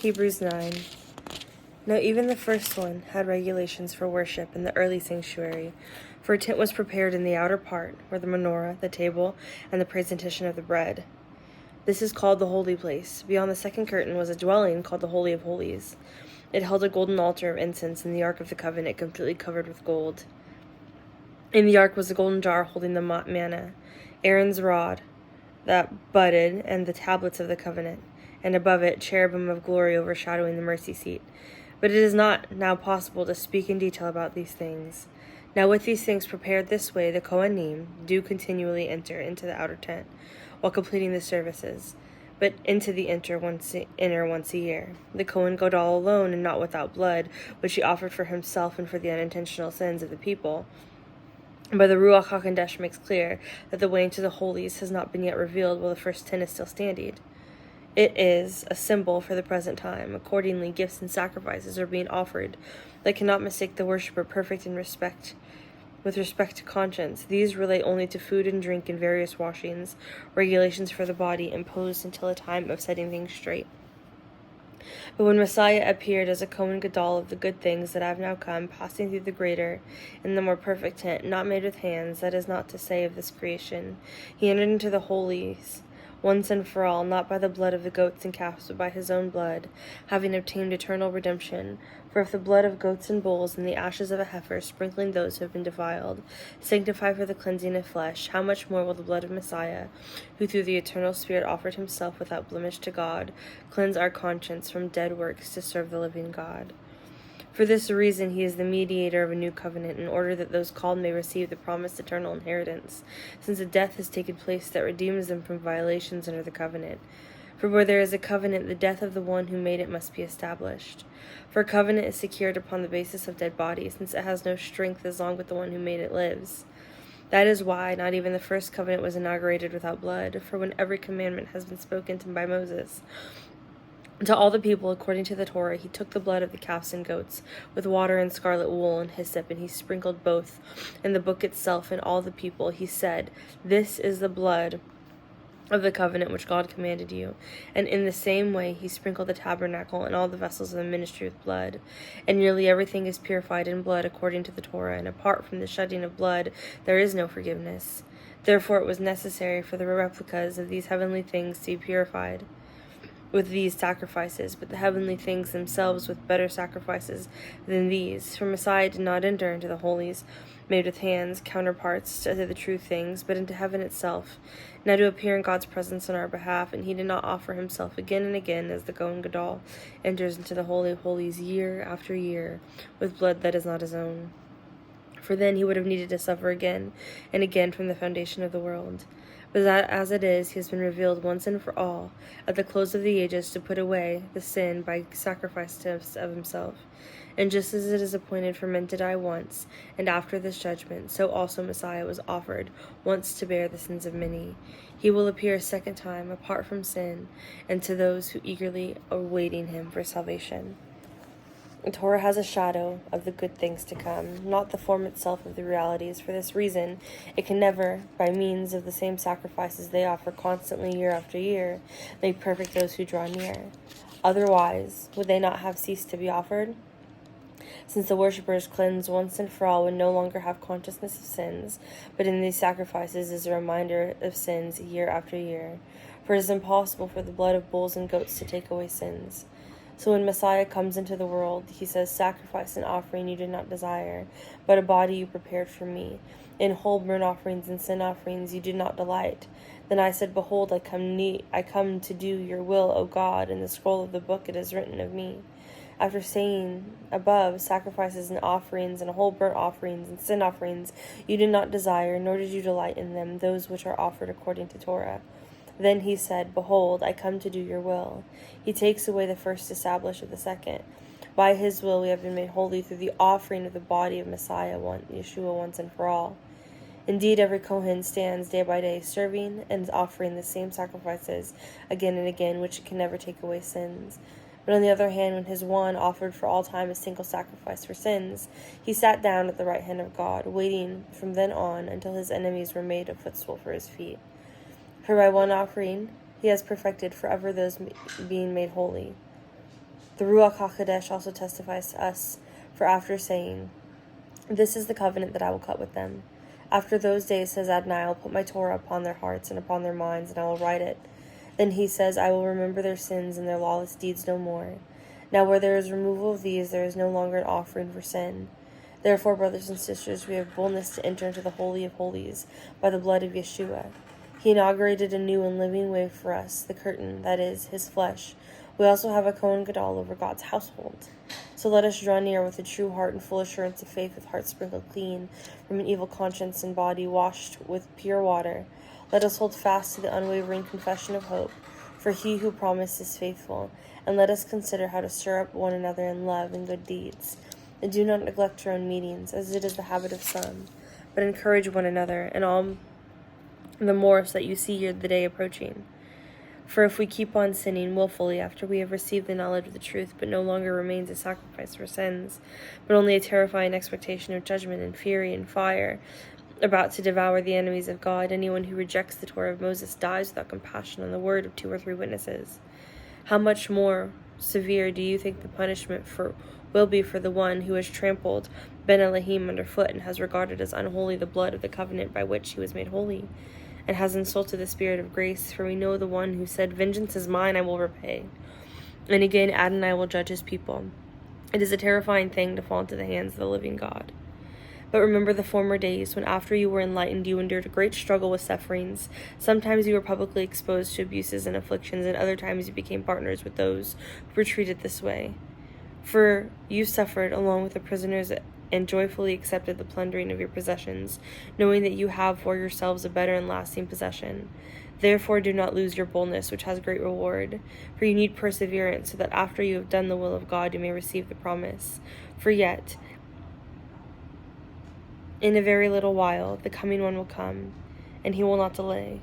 Hebrews 9. Now even the first one had regulations for worship in the early sanctuary, for a tent was prepared in the outer part, where the menorah, the table, and the presentation of the bread. This is called the holy place. Beyond the second curtain was a dwelling called the Holy of Holies. It held a golden altar of incense and the Ark of the Covenant completely covered with gold. In the ark was a golden jar holding the manna, Aaron's rod that budded, and the tablets of the covenant, and above it cherubim of glory overshadowing the mercy seat. But it is not now possible to speak in detail about these things. Now with these things prepared this way, the Kohanim do continually enter into the outer tent, while completing the services, but into the inner once a year. The Kohen Gadol alone, and not without blood, which he offered for himself and for the unintentional sins of the people. But the Ruach HaKodesh makes clear that the way into the holies has not been yet revealed while the first tent is still standing. It is a symbol for the present time. Accordingly, gifts and sacrifices are being offered that cannot mistake the worshiper perfect in with respect to conscience. These relate only to food and drink and various washings, regulations for the body imposed until a time of setting things straight. But when Messiah appeared as a Kohen Gadol of the good things that have now come, passing through the greater and the more perfect tent, not made with hands, that is not to say of this creation, he entered into the holies once and for all, not by the blood of the goats and calves, but by his own blood, having obtained eternal redemption. For if the blood of goats and bulls and the ashes of a heifer, sprinkling those who have been defiled, sanctify for the cleansing of flesh, how much more will the blood of Messiah, who through the eternal Spirit offered himself without blemish to God, cleanse our conscience from dead works to serve the living God? For this reason he is the mediator of a new covenant, in order that those called may receive the promised eternal inheritance, since a death has taken place that redeems them from violations under the covenant. For where there is a covenant, the death of the one who made it must be established. For a covenant is secured upon the basis of dead bodies, since it has no strength as long as the one who made it lives. That is why not even the first covenant was inaugurated without blood, for when every commandment has been spoken to by Moses, to all the people according to the Torah, he took the blood of the calves and goats with water and scarlet wool and hyssop, and he sprinkled both in the book itself and all the people. He said, "This is the blood of the covenant which God commanded you." And in the same way he sprinkled the tabernacle and all the vessels of the ministry with blood. And nearly everything is purified in blood according to the Torah, and apart from the shedding of blood there is no forgiveness. Therefore it was necessary for the replicas of these heavenly things to be purified with these sacrifices, but the heavenly things themselves with better sacrifices than these. For Messiah did not enter into the holies made with hands, counterparts to the true things, but into heaven itself, now to appear in God's presence on our behalf. And he did not offer himself again and again, as the Kohen Gadol enters into the Holy of Holies year after year with blood that is not his own. For then he would have needed to suffer again and again from the foundation of the world. But as it is, he has been revealed once and for all, at the close of the ages, to put away the sin by sacrifice of himself. And just as it is appointed for men to die once, and after this judgment, so also Messiah was offered once to bear the sins of many. He will appear a second time, apart from sin, and to those who eagerly are awaiting him for salvation. The Torah has a shadow of the good things to come, not the form itself of the realities. For this reason, it can never, by means of the same sacrifices they offer constantly year after year, make perfect those who draw near. Otherwise, would they not have ceased to be offered? Since the worshippers, cleansed once and for all, would no longer have consciousness of sins, but in these sacrifices is a reminder of sins year after year. For it is impossible for the blood of bulls and goats to take away sins. So when Messiah comes into the world, he says, "Sacrifice and offering you did not desire, but a body you prepared for me. In whole burnt offerings and sin offerings you did not delight. Then I said, Behold, I come to do your will, O God. In the scroll of the book it is written of me." After saying above, sacrifices and offerings and whole burnt offerings and sin offerings you did not desire, nor did you delight in them, those which are offered according to Torah. Then he said, "Behold, I come to do your will." He takes away the first to establish the second. By his will we have been made holy through the offering of the body of Messiah, Yeshua, once and for all. Indeed, every Kohen stands day by day serving and offering the same sacrifices again and again, which can never take away sins. But on the other hand, when his one offered for all time a single sacrifice for sins, he sat down at the right hand of God, waiting from then on until his enemies were made a footstool for his feet. For by one offering he has perfected forever those being made holy. The Ruach HaKodesh also testifies to us, for after saying, "This is the covenant that I will cut with them. After those days, says Adonai, I will put my Torah upon their hearts and upon their minds, and I will write it. Then he says, I will remember their sins and their lawless deeds no more. Now where there is removal of these, there is no longer an offering for sin. Therefore, brothers and sisters, we have boldness to enter into the Holy of Holies by the blood of Yeshua. He inaugurated a new and living way for us, the curtain, that is, his flesh. We also have a Kohen Gadol over God's household. So let us draw near with a true heart and full assurance of faith, with hearts sprinkled clean from an evil conscience and body washed with pure water. Let us hold fast to the unwavering confession of hope, for he who promised is faithful. And let us consider how to stir up one another in love and good deeds. And do not neglect your own meetings, as it is the habit of some, but encourage one another, and all the more so that you see the day approaching. For if we keep on sinning willfully after we have received the knowledge of the truth, but no longer remains a sacrifice for sins, but only a terrifying expectation of judgment and fury and fire, about to devour the enemies of God, anyone who rejects the Torah of Moses dies without compassion on the word of 2 or 3 witnesses. How much more severe do you think the punishment will be for the one who has trampled Ben Elohim underfoot and has regarded as unholy the blood of the covenant by which he was made holy, and has insulted the Spirit of grace? For we know the one who said, Vengeance is mine, I will repay. And again, Adonai will judge his people. It is a terrifying thing to fall into the hands of the living God. But remember the former days, when after you were enlightened, you endured a great struggle with sufferings. Sometimes you were publicly exposed to abuses and afflictions, and other times you became partners with those who were treated this way. For you suffered along with the prisoners and joyfully accepted the plundering of your possessions, knowing that you have for yourselves a better and lasting possession. Therefore do not lose your boldness, which has great reward. For you need perseverance, so that after you have done the will of God, you may receive the promise. For yet, in a very little while, the coming one will come, and he will not delay.